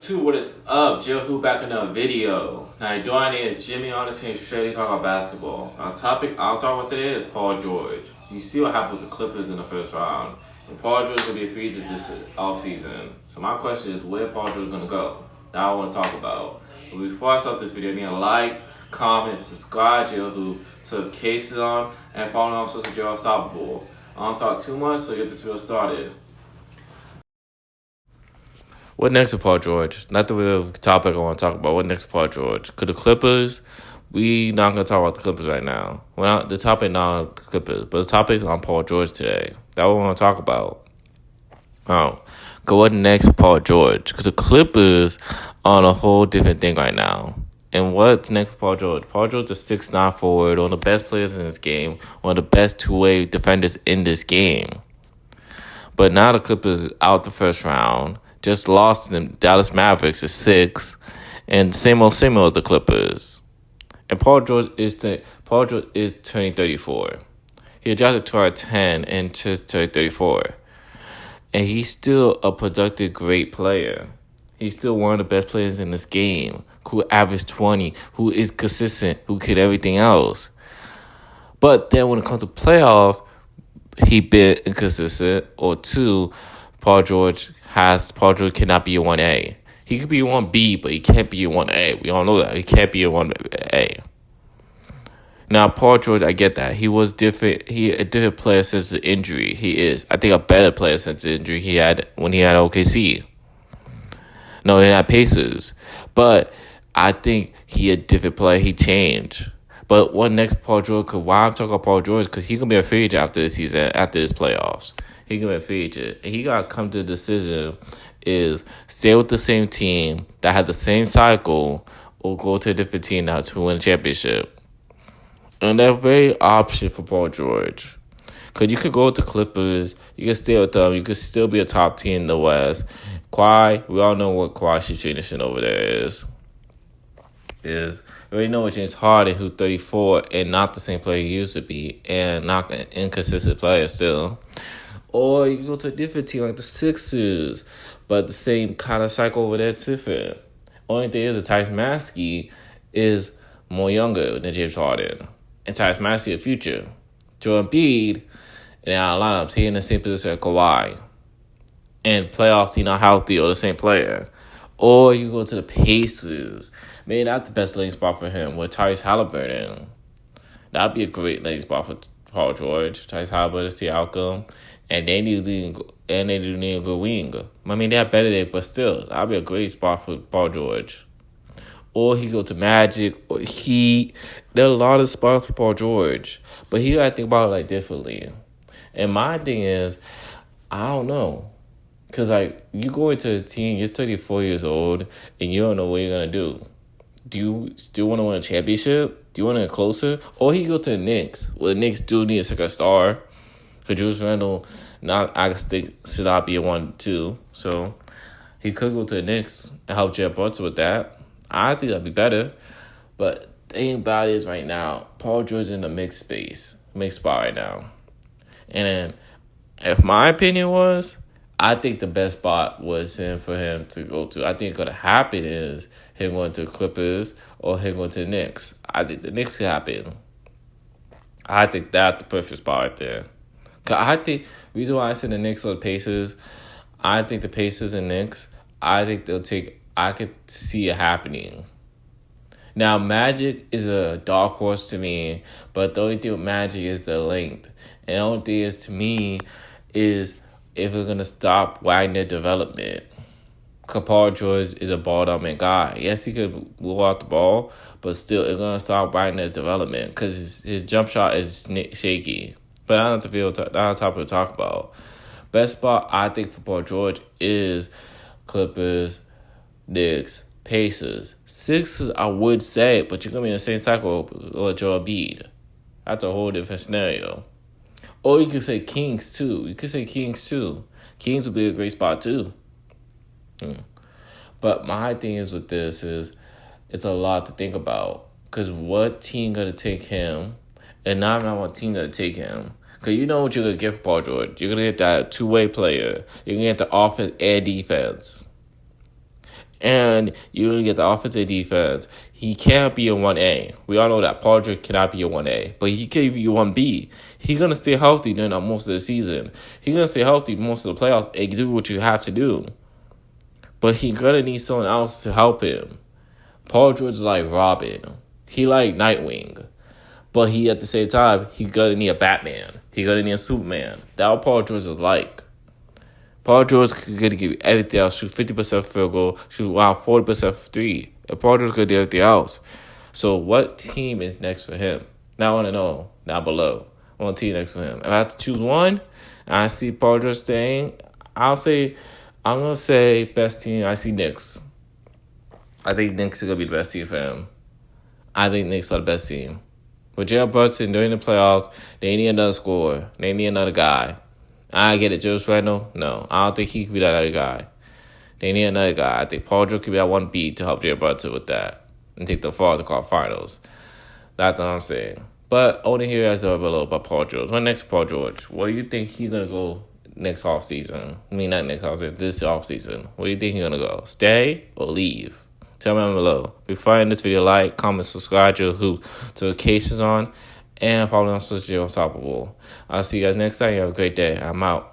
What is up? Jl'hoops back in another video. Now, doing it is Jimmy on the team straight talk about basketball. Our topic I'll talk about today is Paul George. You see what happened with the Clippers in the first round. And Paul George will be a free agent this offseason. So my question is, where Paul George going to go? That I want to talk about. But before I start this video, I need a like, comment, subscribe to Jl'hoops, notifications on, and follow on social media unstoppable. I don't talk too much, so get this video started. What next with Paul George? Not the real topic I want to talk about. What next with Paul George? Could the Clippers? We not gonna talk about the Clippers right now. The topic not the Clippers, but the topic is on Paul George today. That's what we want to talk about. Go what next with Paul George? Because the Clippers are on a whole different thing right now. And what's next with Paul George? Paul George is 6'9" forward, one of the best players in this game, one of the best two-way defenders in this game. But now the Clippers out the first round. Just lost to them. Dallas Mavericks is 6, and same old as the Clippers. And Paul George is turning 34. He adjusted to our 10 and just turned 34, and he's still a productive, great player. He's still one of the best players in this game, who averaged 20, who is consistent, who can everything else. But then when it comes to playoffs, he been inconsistent. Or two, Paul George cannot be a 1A. He could be a 1B, but he can't be a 1A. We all know that. He can't be a 1A. Now, Paul George, I get that. He was different. He a different player since the injury. He is, I think, a better player since the injury he had when he had OKC. No, he had Pacers. But I think he a different player. He changed. But what next Paul George? Why I'm talking about Paul George? Because he can be a free agent after this season, after this playoffs. He can be a free agent. And he got to come to the decision is stay with the same team that had the same cycle or go to a different team now to win a championship. And that's a very option for Paul George. Because you could go with the Clippers. You can stay with them. You could still be a top team in the West. Kawhi, we all know what Kawhi's situation over there is. We already know what James Harden, who's 34 and not the same player he used to be, and not an inconsistent player still. Or you can go to a different team like the Sixers, but the same kind of cycle over there too. Only thing is, Tyrese Maxey is more younger than James Harden, and Tyrese Maxey a future. Joel Embiid in our lineups, he in the same position as Kawhi. And playoffs, he not healthy or the same player. Or you go to the Pacers. Maybe not the best landing spot for him with Tyrese Halliburton. That'd be a great landing spot for Paul George. Tyrese Halliburton, Siakam. And they need a good wing. I mean, they're better than, but still, that'd be a great spot for Paul George. Or he go to Magic or Heat. There are a lot of spots for Paul George. But he gotta think about it like differently. And my thing is, I don't know. Because, like, you go into a team, you're 34 years old, and you don't know what you're going to do. Do you still want to win a championship? Do you want to get closer? Or he go to the Knicks. Well, the Knicks do need a second star. Because Julius Randle, I think, should not be a 1-2. So, he could go to the Knicks and help Jeff Butler with that. I think that'd be better. But the thing about it is right now, Paul George in the mixed spot right now. And then, if my opinion was, I think the best spot was for him to go to. I think what could happen is him going to the Clippers or him going to the Knicks. I think the Knicks could happen. I think that's the perfect spot right there. Cause I think, reason why I said the Knicks or the Pacers, I think the Pacers and Knicks, I could see it happening. Now, Magic is a dark horse to me, but the only thing with Magic is the length. And the only thing is, to me, is if we're going to stop Wagner development. Because Paul George is a ball-dominant guy. Yes, he could blow out the ball, but still, it's going to stop Wagner development because his jump shot is shaky. But I don't have to topic to talk about. Best spot, I think, for Paul George is Clippers, Knicks, Pacers. Sixers, I would say, but you're going to be in the same cycle with Joel Embiid. That's a whole different scenario. Or you could say Kings, too. Kings would be a great spot, too. But my thing is with this is it's a lot to think about. Because what team going to take him? And not what team going to take him. Because you know what you're going to get for Paul George. You're going to get that two-way player. You're going to get the offense and defense. And you're going to get the offensive defense. He can't be a 1A. We all know that Paul George cannot be a 1A, but he can be a 1B. He's going to stay healthy during most of the season. He's going to stay healthy most of the playoffs and do what you have to do. But he's going to need someone else to help him. Paul George is like Robin. He like Nightwing. But he, at the same time, he going to need a Batman. He going to need a Superman. That's what Paul George is like. Paul George is going to give you everything else. Shoot 50% field goal. Shoot around 40% for three. And Paul George is going to do everything else. So what team is next for him? Now I want to know down below. What team next for him? If I have to choose one, and I see Paul George staying, I'm going to say best team. I see Knicks. I think Knicks is going to be the best team for him. I think Knicks are the best team. With Jalen Brunson during the playoffs, they need another scorer. They need another guy. I get it. Julius Randle? No. I don't think he could be that other guy. They need another guy. I think Paul George could be that 1B to help Jalen Brunson with that and take the far to call finals. That's what I'm saying. But I want to hear you guys a little about Paul George. What next, Paul George? Where do you think he's going to go next offseason? I mean, not next offseason, this offseason. Where do you think he's going to go? Stay or leave? Tell me down below. Before I end this video, like, comment, subscribe to Jl'hoops notifications on, and follow me on social media Unstoppable. I'll see you guys next time. You have a great day. I'm out.